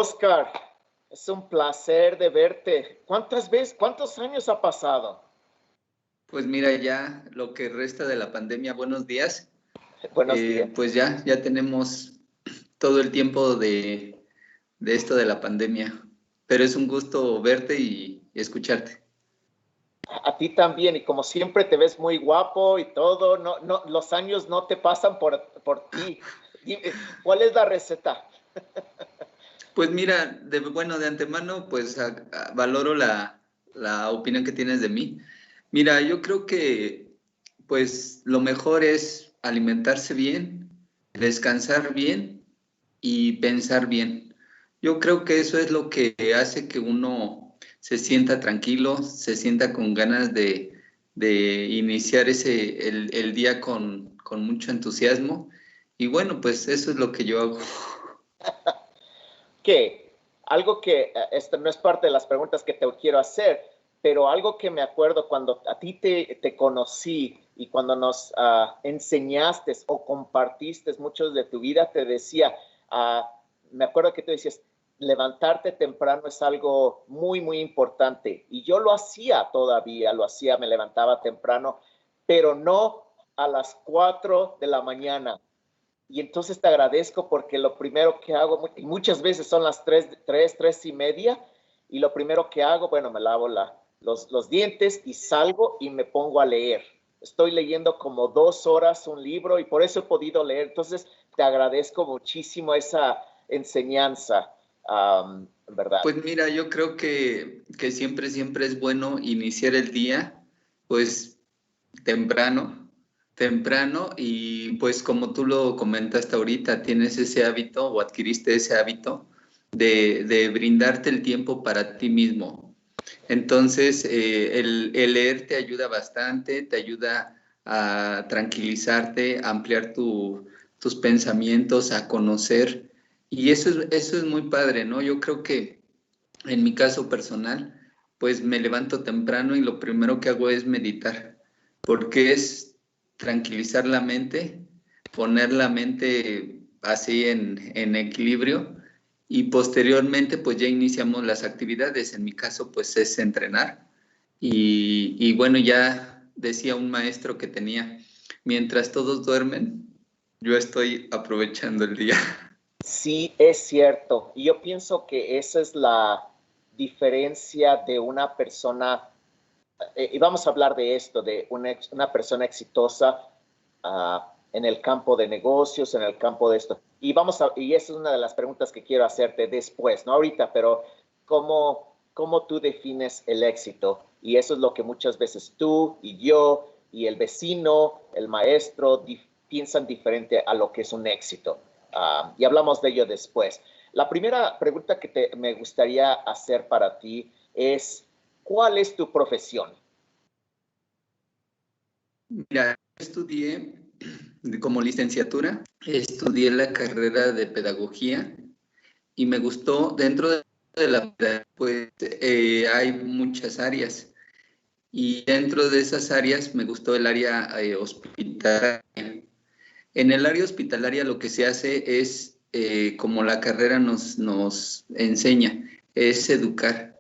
Oscar, es un placer de verte. ¿Cuántos años ha pasado? Pues mira, ya lo que resta de la pandemia, buenos días. Buenos días. Pues ya tenemos todo el tiempo de esto de la pandemia, pero es un gusto verte y escucharte. A ti también, y como siempre te ves muy guapo y todo, no, los años no te pasan por ti. Dime, ¿cuál es la receta? Pues mira, de antemano, pues valoro la opinión que tienes de mí. Mira, yo creo que pues lo mejor es alimentarse bien, descansar bien y pensar bien. Yo creo que eso es lo que hace que uno se sienta tranquilo, se sienta con ganas de iniciar el día con mucho entusiasmo. Y bueno, pues eso es lo que yo hago. Que algo que, esto no es parte de las preguntas que te quiero hacer, pero algo que me acuerdo cuando a ti te conocí y cuando nos enseñaste o compartiste muchos de tu vida, te decía, me acuerdo que tú decías, levantarte temprano es algo muy, muy importante. Y yo lo hacía todavía, me levantaba temprano, pero no a las 4 de la mañana. Y entonces te agradezco porque lo primero que hago, y muchas veces son las 3 y media, y lo primero que hago, bueno, me lavo los dientes y salgo y me pongo a leer. Estoy leyendo como 2 horas un libro y por eso he podido leer. Entonces te agradezco muchísimo esa enseñanza, ¿verdad? Pues mira, yo creo que siempre es bueno iniciar el día, pues temprano y pues como tú lo comentaste ahorita, tienes ese hábito o adquiriste ese hábito de brindarte el tiempo para ti mismo. Entonces, el leer te ayuda bastante, te ayuda a tranquilizarte, a ampliar tus pensamientos, a conocer. Y eso es muy padre, ¿no? Yo creo que en mi caso personal, pues me levanto temprano y lo primero que hago es meditar, porque es tranquilizar la mente, poner la mente así en equilibrio y posteriormente pues ya iniciamos las actividades. En mi caso pues es entrenar y bueno, ya decía un maestro que tenía, mientras todos duermen, yo estoy aprovechando el día. Sí, es cierto. Y yo pienso que esa es la diferencia de una persona, y vamos a hablar de esto, de una persona exitosa en el campo de negocios, en el campo de esto. Y esa es una de las preguntas que quiero hacerte después, no ahorita, pero ¿cómo tú defines el éxito? Y eso es lo que muchas veces tú y yo y el vecino, el maestro, piensan diferente a lo que es un éxito. Y hablamos de ello después. La primera pregunta que me gustaría hacer para ti es, ¿cuál es tu profesión? Mira, estudié como licenciatura, estudié la carrera de pedagogía y me gustó dentro de la pedagogía, pues hay muchas áreas y dentro de esas áreas me gustó el área hospitalaria. En el área hospitalaria lo que se hace es, como la carrera nos enseña, es educar,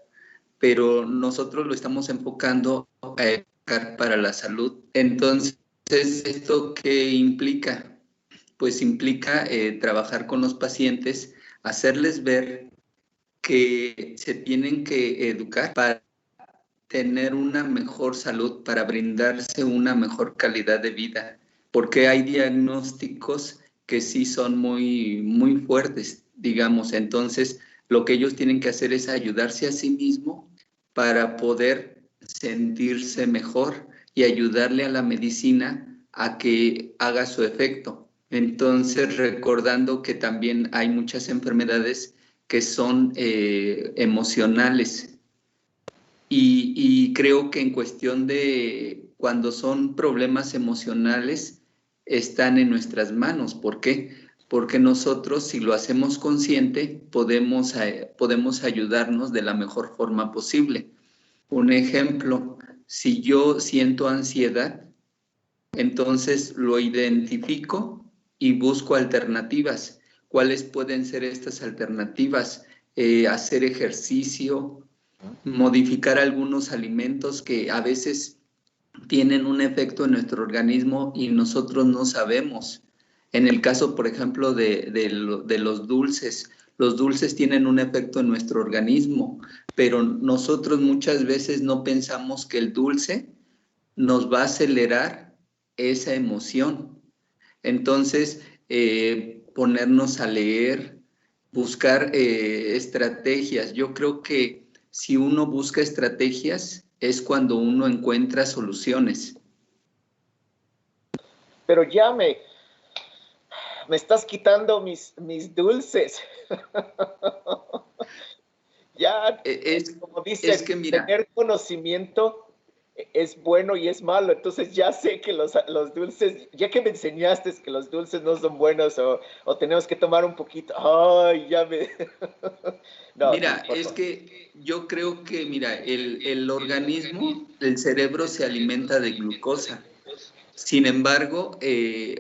pero nosotros lo estamos enfocando a educar para la salud. Entonces, ¿esto qué implica? Pues implica trabajar con los pacientes, hacerles ver que se tienen que educar para tener una mejor salud, para brindarse una mejor calidad de vida, porque hay diagnósticos que sí son muy fuertes, digamos. Entonces, lo que ellos tienen que hacer es ayudarse a sí mismo para poder sentirse mejor y ayudarle a la medicina a que haga su efecto. Entonces, recordando que también hay muchas enfermedades que son emocionales y creo que en cuestión de cuando son problemas emocionales están en nuestras manos. ¿Por qué? Porque nosotros, si lo hacemos consciente, podemos ayudarnos de la mejor forma posible. Un ejemplo, si yo siento ansiedad, entonces lo identifico y busco alternativas. ¿Cuáles pueden ser estas alternativas? hacer ejercicio, modificar algunos alimentos que a veces tienen un efecto en nuestro organismo y nosotros no sabemos. En el caso, por ejemplo, de los dulces tienen un efecto en nuestro organismo, pero nosotros muchas veces no pensamos que el dulce nos va a acelerar esa emoción. Entonces, ponernos a leer, buscar estrategias. Yo creo que si uno busca estrategias es cuando uno encuentra soluciones. Pero ya me estás quitando mis dulces. Ya, Es, como es dicen, que mira, tener conocimiento es bueno y es malo. Entonces ya sé que los dulces, ya que me enseñaste que los dulces no son buenos o tenemos que tomar un poquito. Ay, ya me... No, mira, por es favor. que yo creo que, mira, el organismo, el cerebro se alimenta de glucosa. Sin embargo,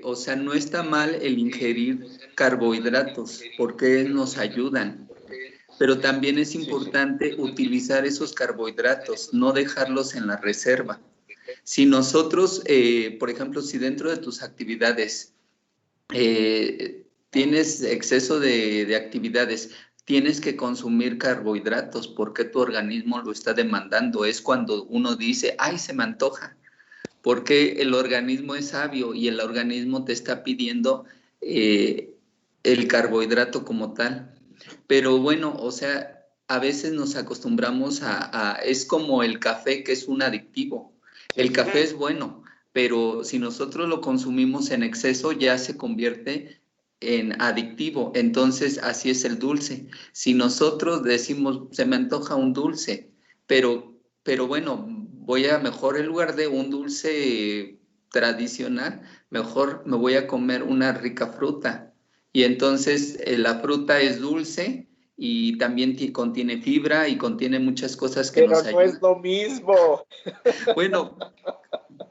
o sea, no está mal el ingerir carbohidratos porque nos ayudan, pero también es Sí, sí. importante utilizar esos carbohidratos, no dejarlos en la reserva. Si nosotros, por ejemplo, si dentro de tus actividades tienes exceso de actividades, tienes que consumir carbohidratos porque tu organismo lo está demandando. Es cuando uno dice, ay, se me antoja, porque el organismo es sabio y el organismo te está pidiendo el carbohidrato como tal. Pero bueno, o sea, a veces nos acostumbramos es como el café que es un adictivo. Sí, El sí. café es bueno, pero si nosotros lo consumimos en exceso ya se convierte en adictivo. Entonces, así es el dulce. Si nosotros decimos, se me antoja un dulce, pero bueno, voy a mejor en lugar de un dulce tradicional, mejor me voy a comer una rica fruta. Y entonces la fruta es dulce y también contiene fibra y contiene muchas cosas que Pero nos no es ayudan. lo mismo. Bueno,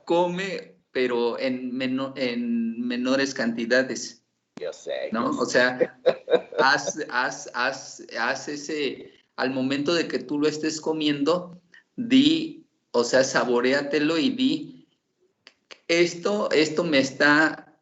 come, pero en menores cantidades, Yo sé, yo ¿no? O sé. sea, haz ese, al momento de que tú lo estés comiendo, o sea, saboréatelo y di, esto me está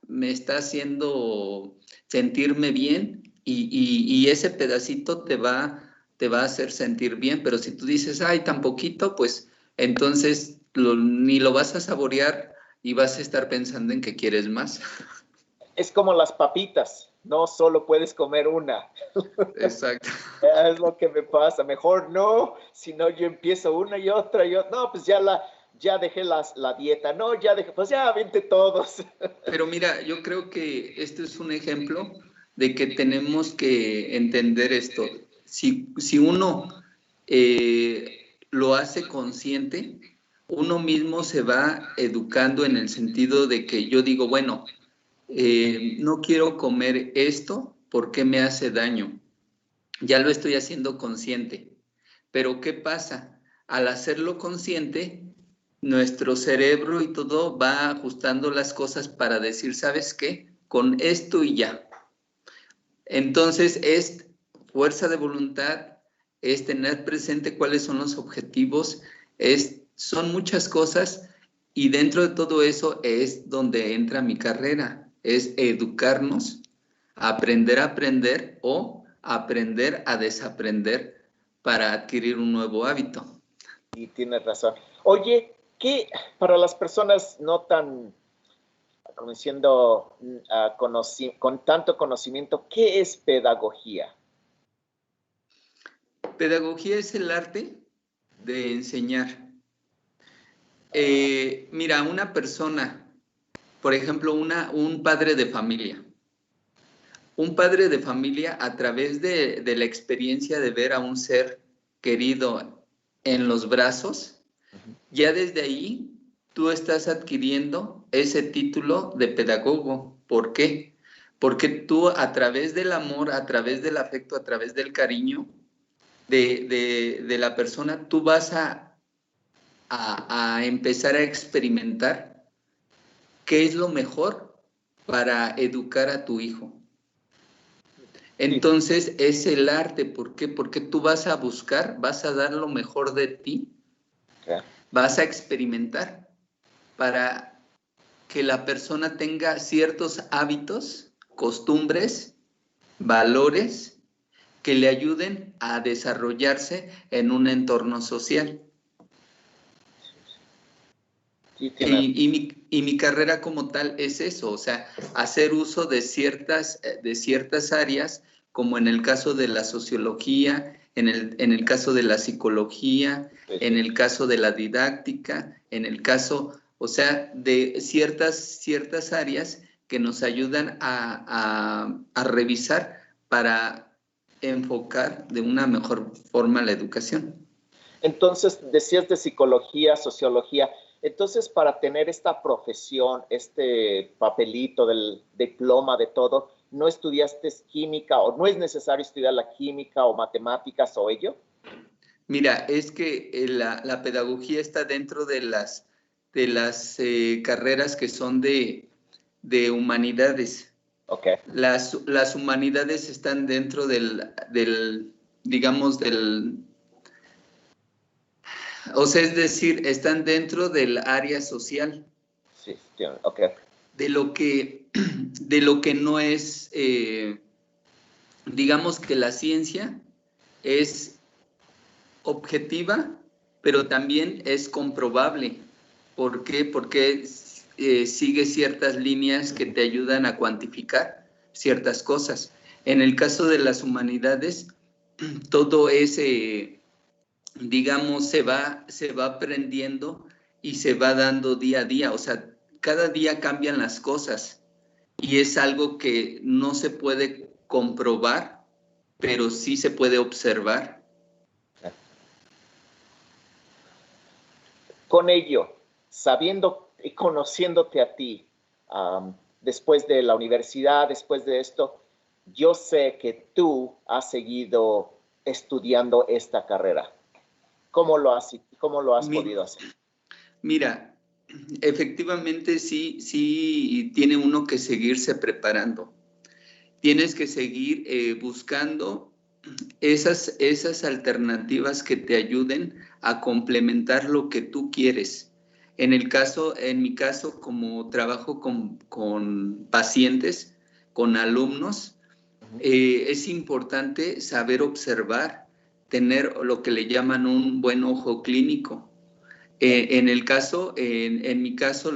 haciendo sentirme bien y ese pedacito te va a hacer sentir bien, pero si tú dices, ay, tan poquito, pues entonces ni lo vas a saborear y vas a estar pensando en que quieres más. Es como las papitas, no solo puedes comer una. Exacto. Es lo que me pasa. Mejor no, si no yo empiezo una y otra y otra. No, pues ya dejé la dieta. No, ya dejé, pues ya vente todos. Pero mira, yo creo que este es un ejemplo de que tenemos que entender esto. Si uno lo hace consciente, uno mismo se va educando en el sentido de que yo digo, bueno, no quiero comer esto porque me hace daño. Ya lo estoy haciendo consciente. Pero ¿qué pasa? Al hacerlo consciente, nuestro cerebro y todo va ajustando las cosas para decir, ¿sabes qué? Con esto y ya. Entonces es fuerza de voluntad, es tener presente cuáles son los objetivos, son muchas cosas y dentro de todo eso es donde entra mi carrera, es educarnos, aprender a aprender o aprender a desaprender para adquirir un nuevo hábito. Y tienes razón. Oye, ¿qué para las personas no tan, como diciendo, con tanto conocimiento, qué es pedagogía? Pedagogía es el arte de enseñar. Mira, una persona, por ejemplo, un padre de familia. Un padre de familia a través de la experiencia de ver a un ser querido en los brazos, ya desde ahí tú estás adquiriendo ese título de pedagogo. ¿Por qué? Porque tú a través del amor, a través del afecto, a través del cariño de la persona, tú vas a empezar a experimentar qué es lo mejor para educar a tu hijo. Entonces, es el arte. ¿Por qué? Porque tú vas a buscar, vas a dar lo mejor de ti, vas a experimentar para que la persona tenga ciertos hábitos, costumbres, valores que le ayuden a desarrollarse en un entorno social. Y mi carrera como tal es eso, o sea, hacer uso de ciertas áreas, como en el caso de la sociología, en el caso de la psicología, en el caso de la didáctica, en el caso, o sea, de ciertas áreas que nos ayudan a revisar para enfocar de una mejor forma la educación. Entonces, decías de psicología, sociología. Entonces, para tener esta profesión, este papelito del diploma de todo, ¿no estudiaste química o no es necesario estudiar la química o matemáticas o ello? Mira, es que la pedagogía está dentro de las carreras que son de humanidades. Okay. Las humanidades están dentro digamos, o sea, es decir, están dentro del área social. Sí, ok. De lo que no es, digamos que la ciencia es objetiva, pero también es comprobable. ¿Por qué? Porque sigue ciertas líneas que te ayudan a cuantificar ciertas cosas. En el caso de las humanidades, todo es, digamos, se va aprendiendo y se va dando día a día. O sea, cada día cambian las cosas y es algo que no se puede comprobar, pero sí se puede observar. Con ello, sabiendo y conociéndote a ti, después de la universidad, después de esto, yo sé que tú has seguido estudiando esta carrera. ¿Cómo lo has podido hacer? Mira, efectivamente sí tiene uno que seguirse preparando. Tienes que seguir buscando esas alternativas que te ayuden a complementar lo que tú quieres. En mi caso, como trabajo con pacientes, con alumnos, es importante saber observar, tener lo que le llaman un buen ojo clínico. En mi caso,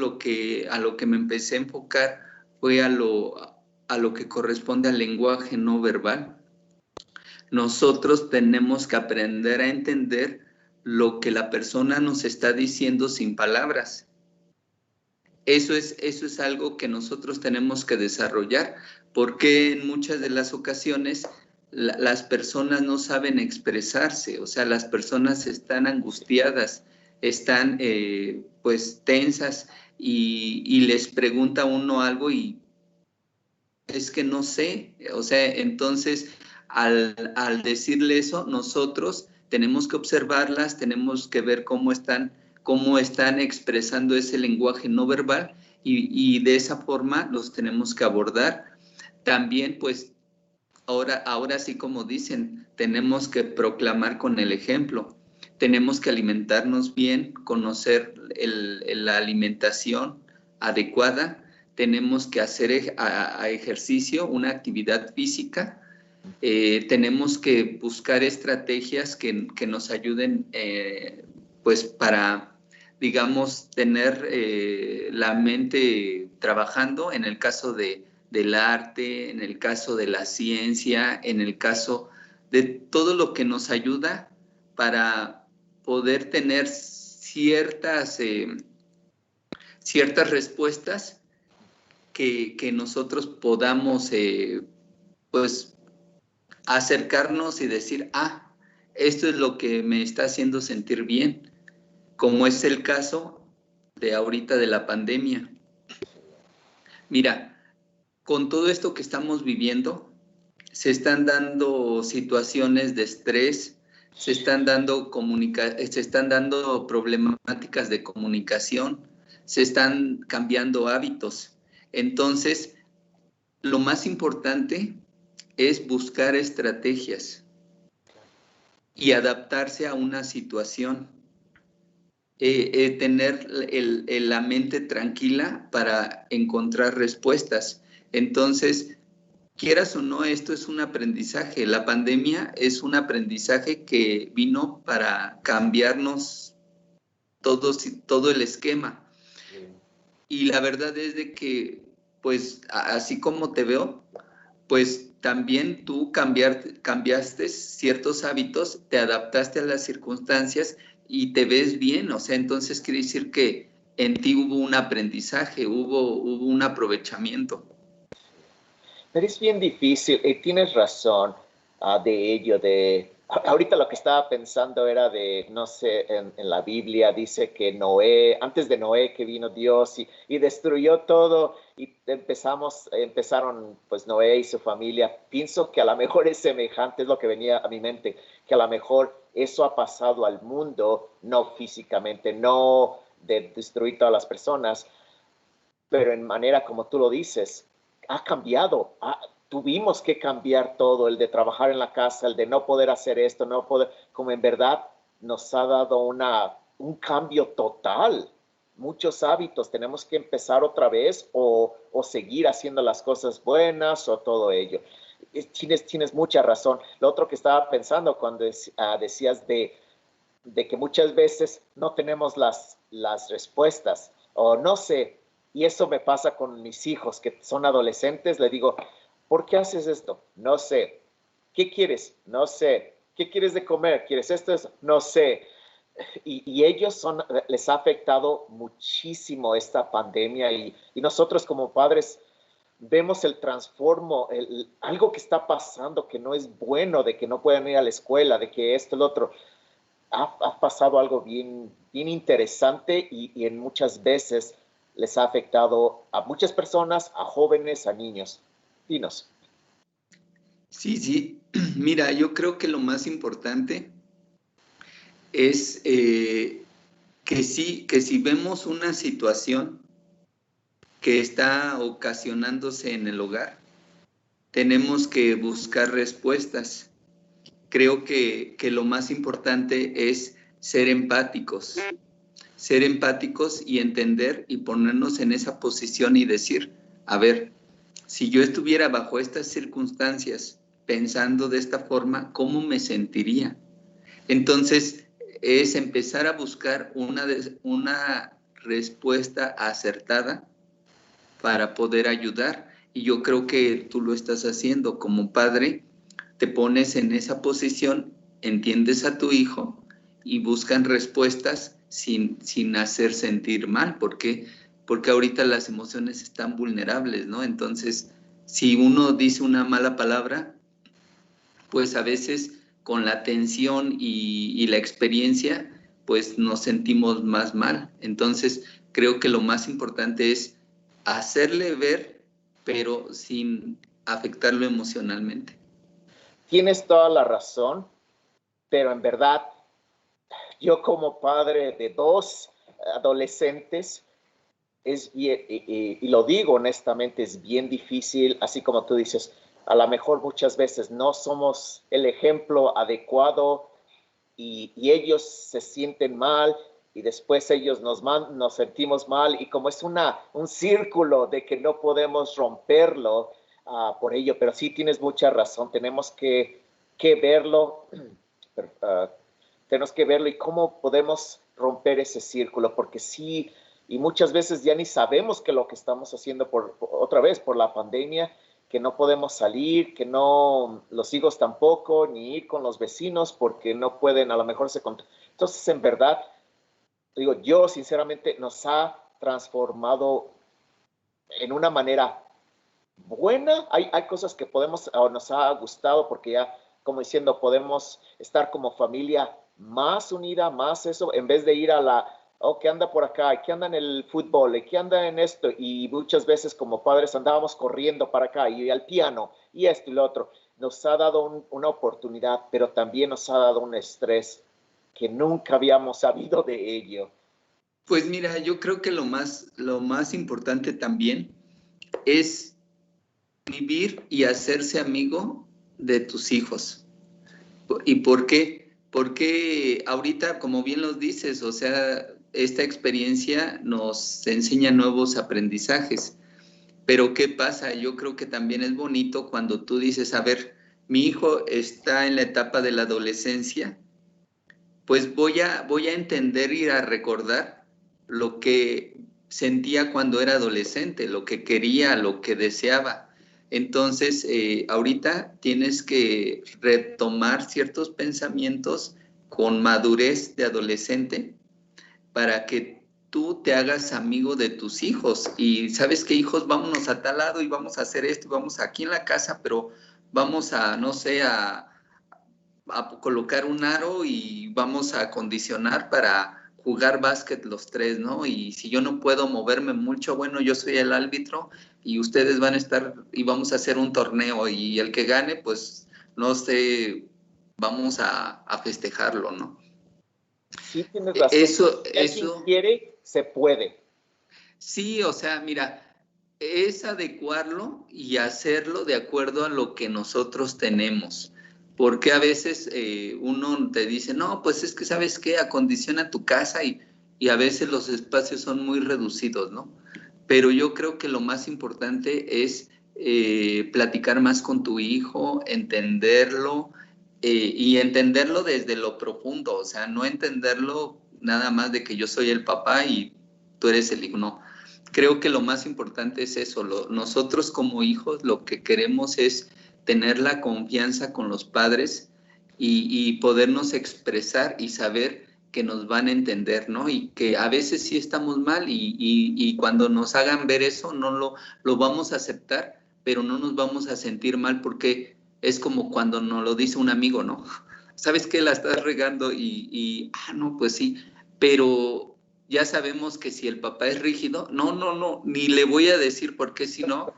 a lo que me empecé a enfocar fue a lo que corresponde al lenguaje no verbal. Nosotros tenemos que aprender a entender lo que la persona nos está diciendo sin palabras. Eso es algo que nosotros tenemos que desarrollar, porque en muchas de las ocasiones las personas no saben expresarse, o sea, las personas están angustiadas, están pues tensas y les pregunta uno algo y es que no sé, o sea, entonces al decirle eso, nosotros tenemos que observarlas, tenemos que ver cómo están expresando ese lenguaje no verbal y de esa forma los tenemos que abordar. También, pues, ahora sí, como dicen, tenemos que proclamar con el ejemplo. Tenemos que alimentarnos bien, conocer la alimentación adecuada, tenemos que hacer ejercicio, una actividad física, tenemos que buscar estrategias que nos ayuden pues para, digamos, tener la mente trabajando en el caso del arte, en el caso de la ciencia, en el caso de todo lo que nos ayuda para poder tener ciertas respuestas que nosotros podamos pues acercarnos y decir, esto es lo que me está haciendo sentir bien, como es el caso de ahorita de la pandemia. Mira, con todo esto que estamos viviendo, se están dando situaciones de estrés, se están dando problemáticas de comunicación, se están cambiando hábitos. Entonces, lo más importante es buscar estrategias y adaptarse a una situación. Tener la mente tranquila para encontrar respuestas. Entonces, quieras o no, esto es un aprendizaje. La pandemia es un aprendizaje que vino para cambiarnos todo el esquema. Y la verdad es de que, pues, así como te veo, pues también tú cambiaste ciertos hábitos, te adaptaste a las circunstancias y te ves bien. O sea, entonces quiere decir que en ti hubo un aprendizaje, hubo un aprovechamiento. Pero es bien difícil, tienes razón de ello, ahorita lo que estaba pensando era de, no sé, en la Biblia dice que Noé, antes de Noé que vino Dios y destruyó todo y empezaron pues Noé y su familia. Pienso que a lo mejor es semejante, es lo que venía a mi mente, que a lo mejor eso ha pasado al mundo, no físicamente, no de destruir todas las personas, pero en manera como tú lo dices, ha cambiado. Tuvimos que cambiar todo, el de trabajar en la casa, el de no poder hacer esto, no poder, como en verdad nos ha dado un cambio total. Muchos hábitos, tenemos que empezar otra vez o seguir haciendo las cosas buenas o todo ello. Tienes mucha razón. Lo otro que estaba pensando cuando decías de que muchas veces no tenemos las respuestas o no sé, y eso me pasa con mis hijos que son adolescentes, le digo, ¿por qué haces esto? No sé. ¿Qué quieres? No sé. ¿Qué quieres de comer? ¿Quieres esto? No sé. Y ellos les ha afectado muchísimo esta pandemia y nosotros como padres vemos el transformo, algo que está pasando que no es bueno, de que no puedan ir a la escuela, de que esto, el otro ha pasado algo bien interesante y en muchas veces les ha afectado a muchas personas, a jóvenes, a niños. Dinos. Sí, sí. Mira, yo creo que lo más importante es que si vemos una situación que está ocasionándose en el hogar, tenemos que buscar respuestas. Creo que lo más importante es ser empáticos y entender y ponernos en esa posición y decir, a ver, si yo estuviera bajo estas circunstancias, pensando de esta forma, ¿cómo me sentiría? Entonces, es empezar a buscar una respuesta acertada para poder ayudar. Y yo creo que tú lo estás haciendo como padre, te pones en esa posición, entiendes a tu hijo y buscan respuestas sin hacer sentir mal, porque ahorita las emociones están vulnerables, ¿no? Entonces, si uno dice una mala palabra, pues a veces con la tensión y la experiencia, pues nos sentimos más mal. Entonces, creo que lo más importante es hacerle ver, pero sin afectarlo emocionalmente. Tienes toda la razón, pero en verdad, yo como padre de dos adolescentes, es bien, y lo digo honestamente, es bien difícil, así como tú dices, a lo mejor muchas veces no somos el ejemplo adecuado y ellos se sienten mal y después ellos nos sentimos mal y como es un círculo de que no podemos romperlo por ello, pero sí tienes mucha razón, que verlo, uh, tenemos que verlo y cómo podemos romper ese círculo, porque sí, y muchas veces ya ni sabemos que lo que estamos haciendo otra vez por la pandemia, que no podemos salir, que no, los hijos tampoco, ni ir con los vecinos porque no pueden, a lo mejor Entonces, en verdad, digo, yo sinceramente nos ha transformado en una manera buena. Hay cosas que podemos, o nos ha gustado porque ya, como diciendo, podemos estar como familia más unida, más eso, en vez de ir a que anda por acá, que anda en el fútbol, que anda en esto, y muchas veces como padres andábamos corriendo para acá y al piano y esto y lo otro. Nos ha dado una oportunidad, pero también nos ha dado un estrés que nunca habíamos sabido de ello. Pues mira, yo creo que lo más importante también es vivir y hacerse amigo de tus hijos. ¿Y por qué? Porque ahorita, como bien los dices, o sea, esta experiencia nos enseña nuevos aprendizajes. Pero ¿qué pasa? Yo creo que también es bonito cuando tú dices, a ver, mi hijo está en la etapa de la adolescencia, pues voy a entender y a recordar lo que sentía cuando era adolescente, lo que quería, lo que deseaba. Entonces, ahorita tienes que retomar ciertos pensamientos con madurez de adolescente para que tú te hagas amigo de tus hijos. Y sabes qué, hijos, vámonos a tal lado y vamos a hacer esto, y vamos aquí en la casa, pero vamos a, no sé, a colocar un aro y vamos a acondicionar para jugar básquet los tres, ¿no? Y si yo no puedo moverme mucho, bueno, yo soy el árbitro y ustedes van a estar y vamos a hacer un torneo y el que gane, pues, no sé, vamos a festejarlo, ¿no? Sí, tienes razón. Si alguien Eso, quiere, se puede. sí, o sea, mira, es adecuarlo y hacerlo de acuerdo a lo que nosotros tenemos. Porque a veces uno te dice, no, pues es que sabes qué, acondiciona tu casa y a veces los espacios son muy reducidos, ¿no? Pero yo creo que lo más importante es platicar más con tu hijo, entenderlo y entenderlo desde lo profundo, o sea, no entenderlo nada más de que yo soy el papá y tú eres el hijo, no. Creo que lo más importante es eso, nosotros como hijos lo que queremos es tener la confianza con los padres y podernos expresar y saber que nos van a entender, ¿no? Y que a veces sí estamos mal y cuando nos hagan ver eso no lo vamos a aceptar, pero no nos vamos a sentir mal porque es como cuando nos lo dice un amigo, ¿no? Sabes que la estás regando no, pues sí, pero ya sabemos que si el papá es rígido, no, ni le voy a decir porque si no,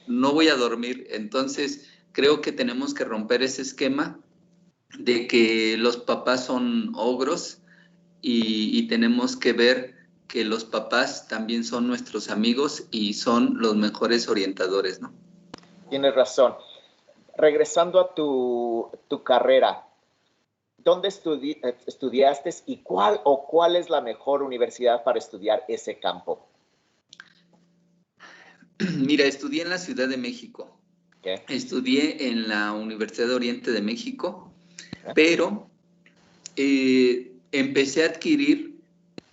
no voy a dormir. Entonces, creo que tenemos que romper ese esquema de que los papás son ogros y tenemos que ver que los papás también son nuestros amigos y son los mejores orientadores, ¿no? Tienes razón. Regresando a tu carrera, ¿dónde estudiaste y cuál es la mejor universidad para estudiar ese campo? Mira, estudié en la Ciudad de México. ¿Qué? Estudié en la Universidad de Oriente de México, ¿Qué? pero empecé a adquirir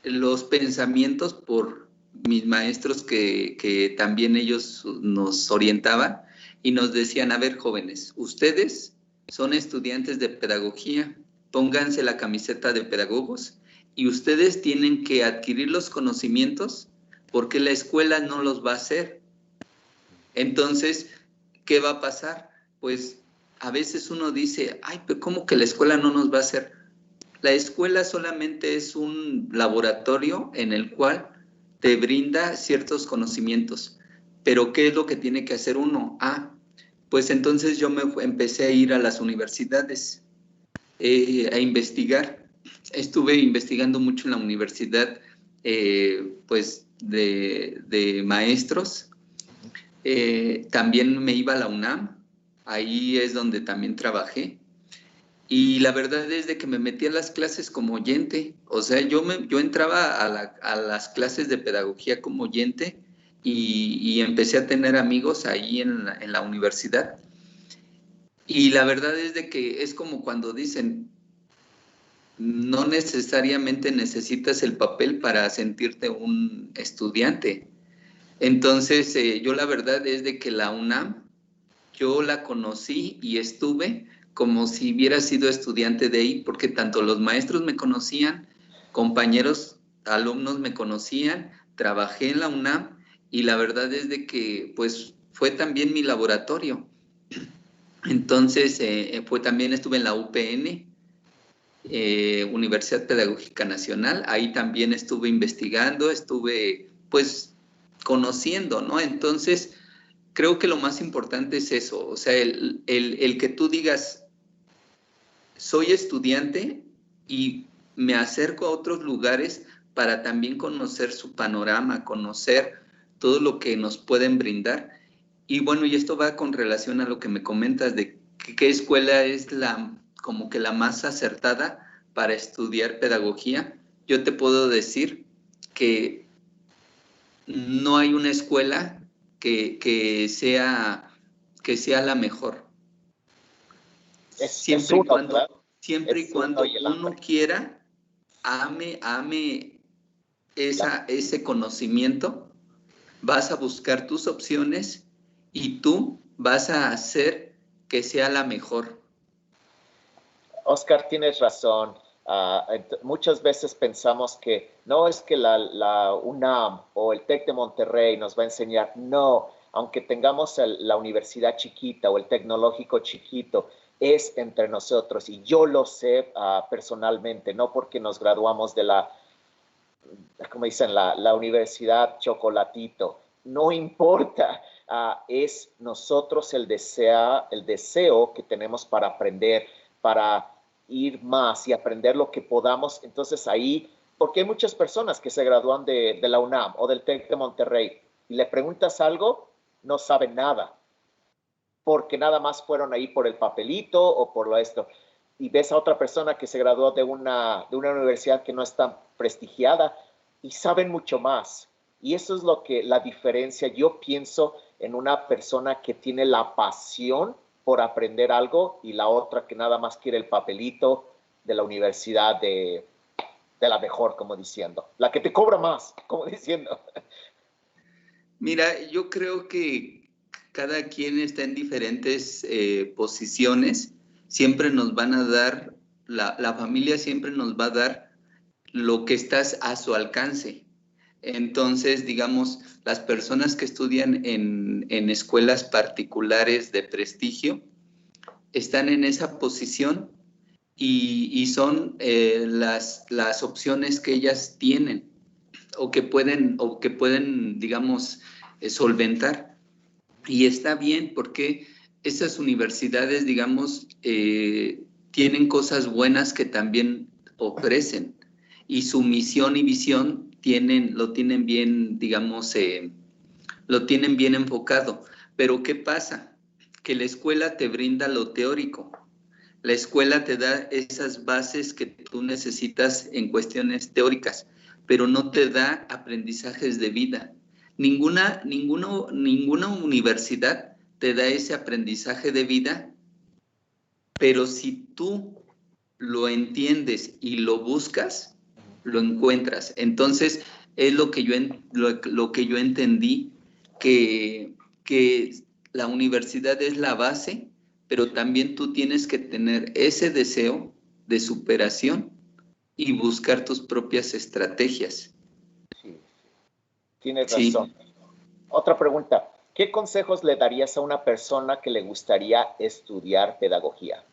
los pensamientos por mis maestros que también ellos nos orientaban y nos decían, a ver, jóvenes, ustedes son estudiantes de pedagogía, pónganse la camiseta de pedagogos y ustedes tienen que adquirir los conocimientos porque la escuela no los va a hacer. Entonces, ¿qué va a pasar? Pues a veces uno dice, ay, pero ¿cómo que la escuela no nos va a hacer? La escuela solamente es un laboratorio en el cual te brinda ciertos conocimientos. Pero ¿qué es lo que tiene que hacer uno? Pues entonces yo empecé a ir a las universidades a investigar. Estuve investigando mucho en la universidad, pues de maestros. También me iba a la UNAM, ahí es donde también trabajé. Y la verdad es de que me metí a las clases como oyente, o sea, yo entraba a las clases de pedagogía como oyente y empecé a tener amigos ahí en la universidad. Y la verdad es de que es como cuando dicen, no necesariamente necesitas el papel para sentirte un estudiante. Entonces, yo la verdad es de que la UNAM, yo la conocí y estuve como si hubiera sido estudiante de ahí, porque tanto los maestros me conocían, compañeros, alumnos me conocían, trabajé en la UNAM y la verdad es de que pues fue también mi laboratorio. Entonces, también estuve en la UPN, Universidad Pedagógica Nacional, ahí también estuve investigando, estuve pues conociendo, ¿no? Entonces, creo que lo más importante es eso, o sea, el que tú digas, soy estudiante y me acerco a otros lugares para también conocer su panorama, conocer todo lo que nos pueden brindar Y bueno, y esto va con relación a lo que me comentas de qué escuela es como que la más acertada para estudiar pedagogía. Yo te puedo decir que no hay una escuela que sea la mejor. Es uno, ¿verdad? Siempre y Es uno cuando y el uno hambre. quiera, ame ese conocimiento, vas a buscar tus opciones y tú vas a hacer que sea la mejor. Oscar, tienes razón. Muchas veces pensamos que no es que la UNAM o el TEC de Monterrey nos va a enseñar. No, aunque tengamos la universidad chiquita o el tecnológico chiquito, es entre nosotros. Y yo lo sé personalmente, no porque nos graduamos de como dicen, la universidad chocolatito. No importa, es nosotros el deseo que tenemos para aprender, para ir más y aprender lo que podamos. Entonces ahí, porque hay muchas personas que se gradúan de la UNAM o del TEC de Monterrey y le preguntas algo, no saben nada, porque nada más fueron ahí por el papelito o por lo esto. Y ves a otra persona que se graduó de una universidad que no es tan prestigiada y saben mucho más. Y eso es lo que la diferencia. Yo pienso en una persona que tiene la pasión por aprender algo y la otra que nada más quiere el papelito de la universidad de la mejor, como diciendo. La que te cobra más, como diciendo. Mira, yo creo que cada quien está en diferentes posiciones. Siempre nos van a dar, la familia siempre nos va a dar lo que estás a su alcance. Entonces, digamos, las personas que estudian en escuelas particulares de prestigio están en esa posición y son las opciones que ellas tienen o que pueden, digamos, solventar. Y está bien porque esas universidades, digamos, tienen cosas buenas que también ofrecen y su misión y visión lo tienen bien, digamos, lo tienen bien enfocado. Pero ¿qué pasa? Que la escuela te brinda lo teórico. La escuela te da esas bases que tú necesitas en cuestiones teóricas, pero no te da aprendizajes de vida. Ninguna universidad te da ese aprendizaje de vida, pero si tú lo entiendes y lo buscas, lo encuentras. Entonces, es lo que yo entendí, que la universidad es la base, pero también tú tienes que tener ese deseo de superación y buscar tus propias estrategias. Sí, tienes razón. Sí. Otra pregunta. ¿Qué consejos le darías a una persona que le gustaría estudiar pedagogía?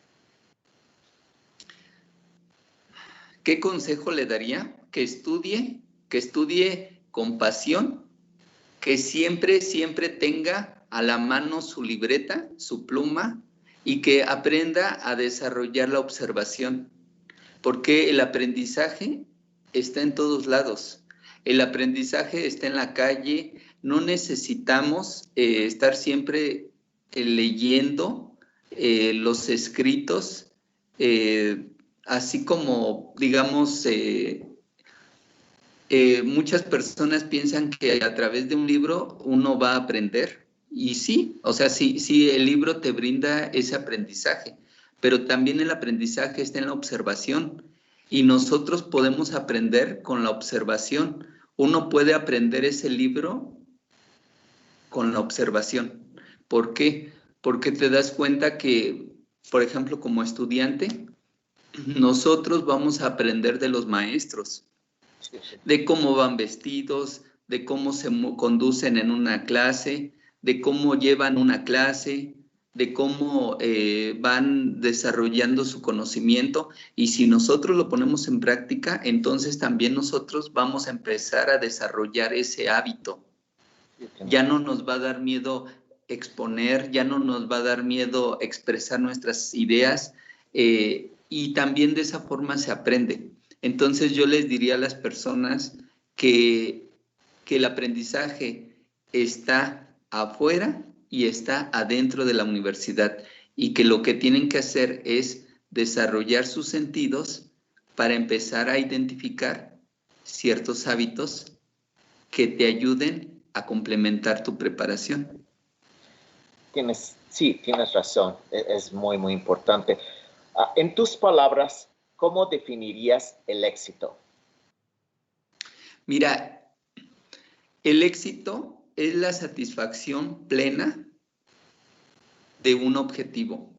¿Qué consejo le daría? Que estudie con pasión, que siempre tenga a la mano su libreta, su pluma, y que aprenda a desarrollar la observación, porque el aprendizaje está en todos lados. El aprendizaje está en la calle, no necesitamos estar siempre leyendo los escritos, así como, digamos, muchas personas piensan que a través de un libro uno va a aprender. Y sí, o sea, sí, el libro te brinda ese aprendizaje, pero también el aprendizaje está en la observación. Y nosotros podemos aprender con la observación. Uno puede aprender ese libro con la observación. ¿Por qué? Porque te das cuenta que, por ejemplo, como estudiante, nosotros vamos a aprender de los maestros, de cómo van vestidos, de cómo se conducen en una clase, de cómo llevan una clase, de cómo van desarrollando su conocimiento. Y si nosotros lo ponemos en práctica, entonces también nosotros vamos a empezar a desarrollar ese hábito. Ya no nos va a dar miedo exponer, ya no nos va a dar miedo expresar nuestras ideas, y también de esa forma se aprende. Entonces yo les diría a las personas que el aprendizaje está afuera y está adentro de la universidad y que lo que tienen que hacer es desarrollar sus sentidos para empezar a identificar ciertos hábitos que te ayuden a complementar tu preparación. Sí, tienes razón. Es muy, muy importante. En tus palabras, ¿cómo definirías el éxito? Mira, el éxito es la satisfacción plena de un objetivo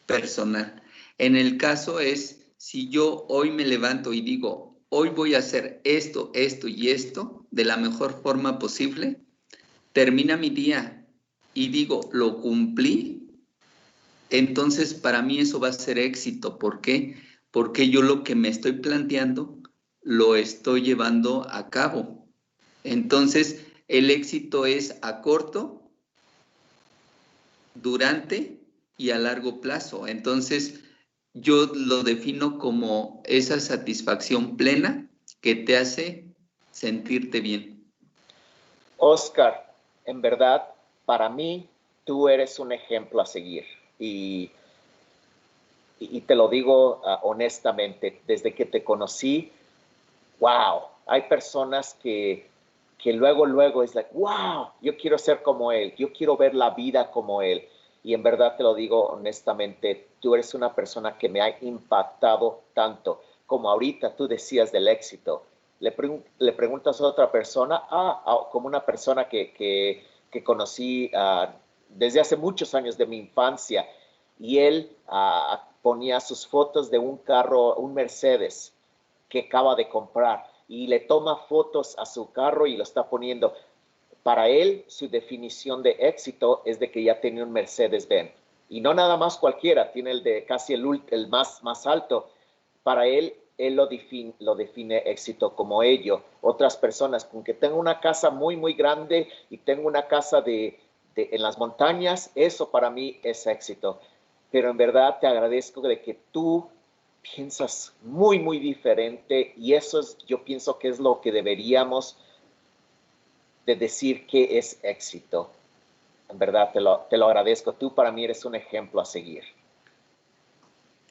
personal. En el caso es, si yo hoy me levanto y digo, hoy voy a hacer esto, esto y esto de la mejor forma posible, termina mi día y digo, lo cumplí, entonces para mí eso va a ser éxito. ¿Por qué? Porque yo lo que me estoy planteando lo estoy llevando a cabo. Entonces, el éxito es a corto, durante y a largo plazo. Entonces, yo lo defino como esa satisfacción plena que te hace sentirte bien. Oscar, en verdad, para mí, tú eres un ejemplo a seguir. Y te lo digo honestamente, desde que te conocí, wow, hay personas que luego es like, wow, yo quiero ser como él, yo quiero ver la vida como él. Y en verdad te lo digo honestamente, tú eres una persona que me ha impactado tanto, como ahorita tú decías del éxito. Le preguntas a otra persona, como una persona que conocí desde hace muchos años de mi infancia, y él ponía sus fotos de un carro, un Mercedes, que acaba de comprar y le toma fotos a su carro y lo está poniendo. Para él, su definición de éxito es de que ya tiene un Mercedes-Benz. Y no nada más cualquiera, tiene el de casi el más alto. Para él lo define éxito como ello. Otras personas, con que tengo una casa muy, muy grande y tengo una casa en las montañas, eso para mí es éxito. Pero en verdad te agradezco de que tú piensas muy, muy diferente y eso es, yo pienso que es lo que deberíamos de decir que es éxito. En verdad, te lo agradezco. Tú para mí eres un ejemplo a seguir.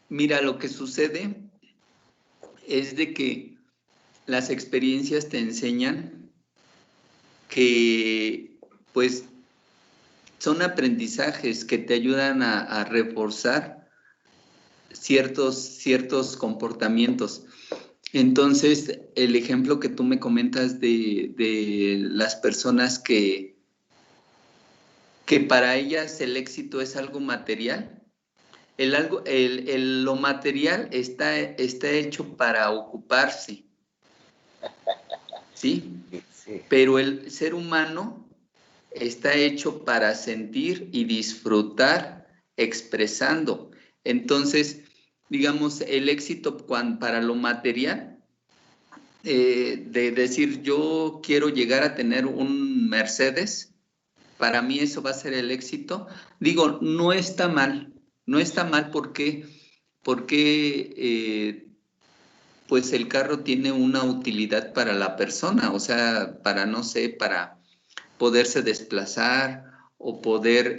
Mira, lo que sucede es de que las experiencias te enseñan que, pues, son aprendizajes que te ayudan a reforzar ciertos comportamientos. Entonces, el ejemplo que tú me comentas de las personas que para ellas el éxito es algo material, lo material está hecho para ocuparse, ¿sí? Sí. Pero el ser humano está hecho para sentir y disfrutar expresando. Entonces, digamos, el éxito para lo material, de decir yo quiero llegar a tener un Mercedes, para mí eso va a ser el éxito. Digo, no está mal, no está mal porque pues el carro tiene una utilidad para la persona, o sea, para, no sé, para poderse desplazar o poder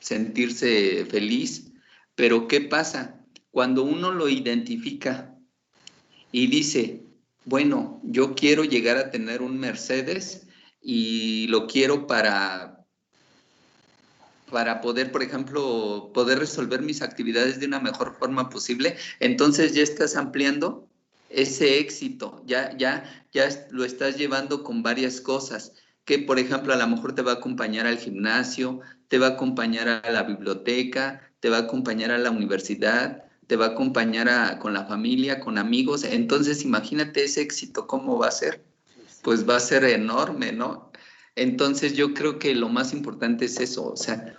sentirse feliz. Pero ¿qué pasa? Cuando uno lo identifica y dice, bueno, yo quiero llegar a tener un Mercedes y lo quiero para poder, por ejemplo, poder resolver mis actividades de una mejor forma posible, entonces ya estás ampliando ese éxito, ya lo estás llevando con varias cosas, que por ejemplo a lo mejor te va a acompañar al gimnasio, te va a acompañar a la biblioteca, te va a acompañar a la universidad, te va a acompañar con la familia, con amigos. Entonces imagínate ese éxito, ¿cómo va a ser? Pues va a ser enorme, ¿no? Entonces yo creo que lo más importante es eso, o sea,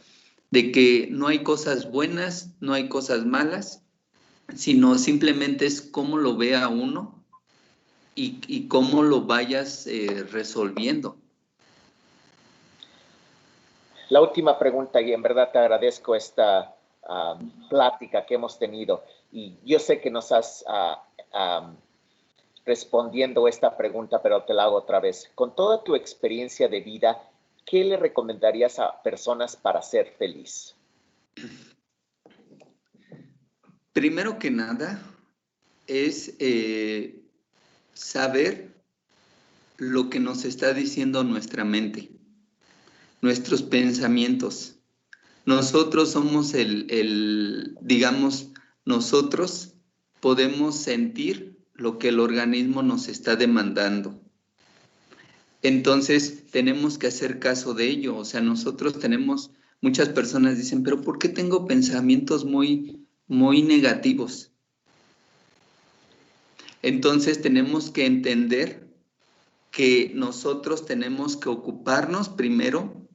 de que no hay cosas buenas, no hay cosas malas, sino simplemente es cómo lo vea uno y cómo lo vayas resolviendo. La última pregunta, y en verdad te agradezco esta plática que hemos tenido. Y yo sé que nos has respondiendo esta pregunta, pero te la hago otra vez. Con toda tu experiencia de vida, ¿qué le recomendarías a personas para ser feliz? Primero que nada, es saber lo que nos está diciendo nuestra mente, nuestros pensamientos. Nosotros somos digamos, nosotros podemos sentir lo que el organismo nos está demandando. Entonces, tenemos que hacer caso de ello. O sea, nosotros tenemos, muchas personas dicen, pero ¿por qué tengo pensamientos muy, muy negativos? Entonces, tenemos que entender que nosotros tenemos que ocuparnos primero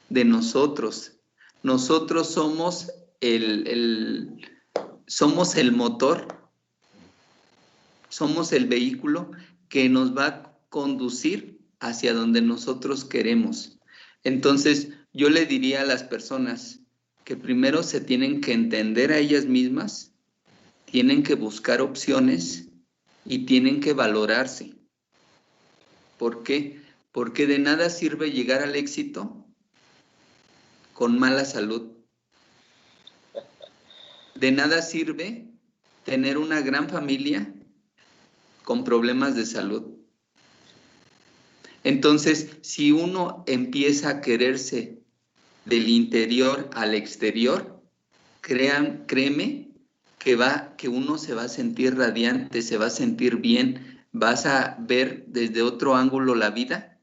de nosotros. Nosotros somos somos el motor, somos el vehículo que nos va a conducir hacia donde nosotros queremos. Entonces, yo le diría a las personas que primero se tienen que entender a ellas mismas, tienen que buscar opciones y tienen que valorarse. ¿Por qué? Porque de nada sirve llegar al éxito con mala salud. De nada sirve tener una gran familia con problemas de salud. Entonces, si uno empieza a quererse del interior al exterior, créeme que uno se va a sentir radiante, se va a sentir bien, vas a ver desde otro ángulo la vida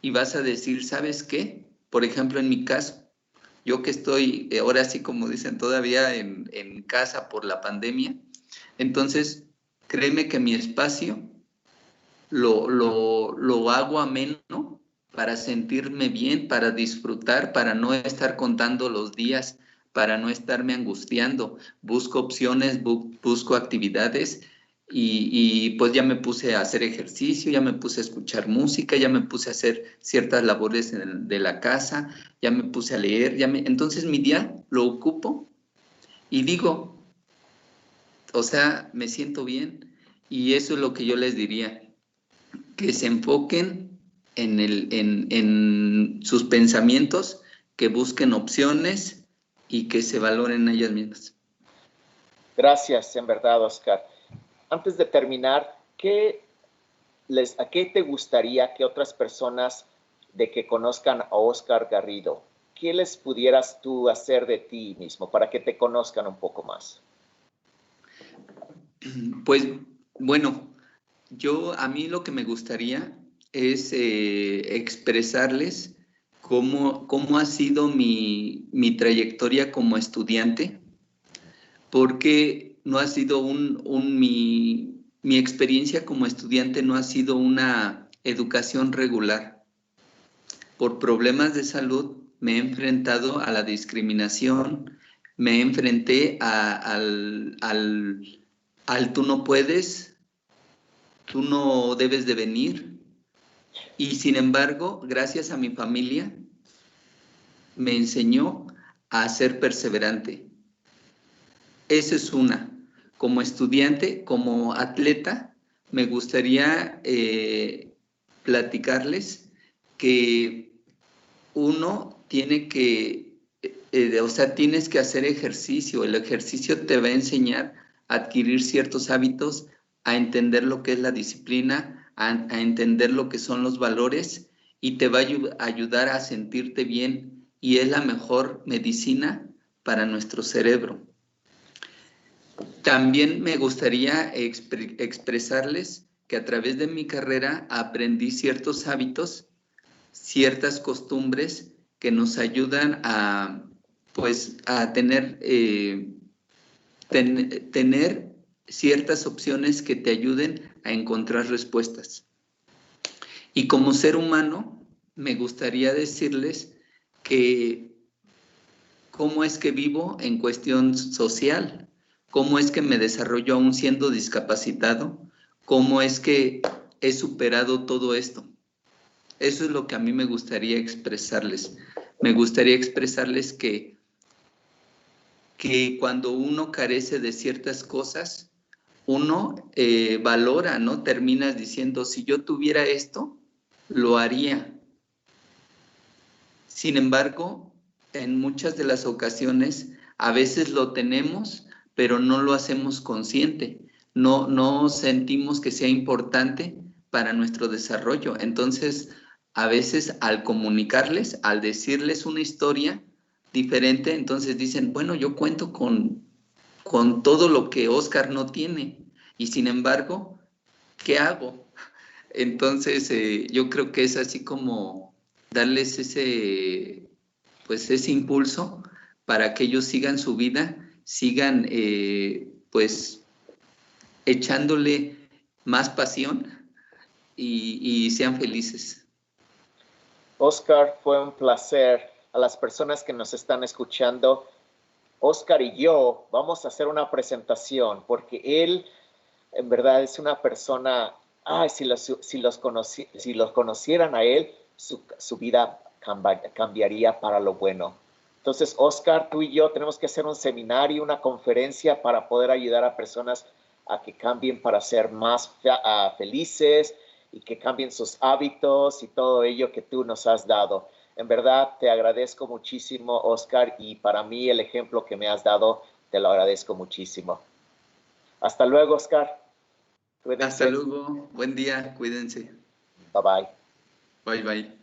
y vas a decir, ¿sabes qué? Por ejemplo, en mi caso, yo que estoy ahora sí, como dicen, todavía en casa por la pandemia, entonces créeme que mi espacio lo hago ameno para sentirme bien, para disfrutar, para no estar contando los días, para no estarme angustiando. Busco opciones, busco actividades y pues ya me puse a hacer ejercicio, ya me puse a escuchar música, ya me puse a hacer ciertas labores de la casa, ya me puse a leer, entonces mi día lo ocupo y digo, o sea, me siento bien y eso es lo que yo les diría, que se enfoquen en sus pensamientos, que busquen opciones y que se valoren a ellas mismas. Gracias, en verdad, Oscar. Antes de terminar, ¿a qué te gustaría que otras personas de que conozcan a Oscar Garrido, qué les pudieras tú hacer de ti mismo para que te conozcan un poco más? Pues bueno, a mí lo que me gustaría es expresarles cómo ha sido mi trayectoria como estudiante, porque no ha sido mi experiencia como estudiante no ha sido una educación regular. Por problemas de salud me he enfrentado a la discriminación, me enfrenté al tú no puedes, tú no debes de venir. Y sin embargo, gracias a mi familia, me enseñó a ser perseverante. Esa es una. Como estudiante, como atleta, me gustaría platicarles que uno tiene que, o sea, tienes que hacer ejercicio. El ejercicio te va a enseñar a adquirir ciertos hábitos, a entender lo que es la disciplina, a entender lo que son los valores y te va a ayudar a sentirte bien y es la mejor medicina para nuestro cerebro. También me gustaría expresarles que a través de mi carrera aprendí ciertos hábitos, ciertas costumbres que nos ayudan a, pues, a tener ciertas opciones que te ayuden a encontrar respuestas. Y como ser humano, me gustaría decirles que cómo es que vivo en cuestión social, cómo es que me desarrollo aún siendo discapacitado, cómo es que he superado todo esto. Eso es lo que a mí me gustaría expresarles. Me gustaría expresarles que cuando uno carece de ciertas cosas, uno valora, ¿no? Terminas diciendo, si yo tuviera esto, lo haría. Sin embargo, en muchas de las ocasiones, a veces lo tenemos, pero no lo hacemos consciente. No sentimos que sea importante para nuestro desarrollo. Entonces, a veces al comunicarles, al decirles una historia diferente, entonces dicen, bueno, yo cuento con todo lo que Oscar no tiene. Y sin embargo, ¿qué hago? Entonces, yo creo que es así como darles pues ese impulso para que ellos sigan su vida, sigan pues echándole más pasión y sean felices. Oscar, fue un placer. A las personas que nos están escuchando, Oscar y yo vamos a hacer una presentación porque él en verdad es una persona, si los conocieran a él, su vida cambiaría para lo bueno. Entonces, Oscar, tú y yo tenemos que hacer un seminario, una conferencia para poder ayudar a personas a que cambien para ser más felices y que cambien sus hábitos y todo ello que tú nos has dado. En verdad, te agradezco muchísimo, Oscar, y para mí el ejemplo que me has dado, te lo agradezco muchísimo. Hasta luego, Oscar. Hasta Cuídense. luego, buen día, cuídense. Bye bye. Bye bye.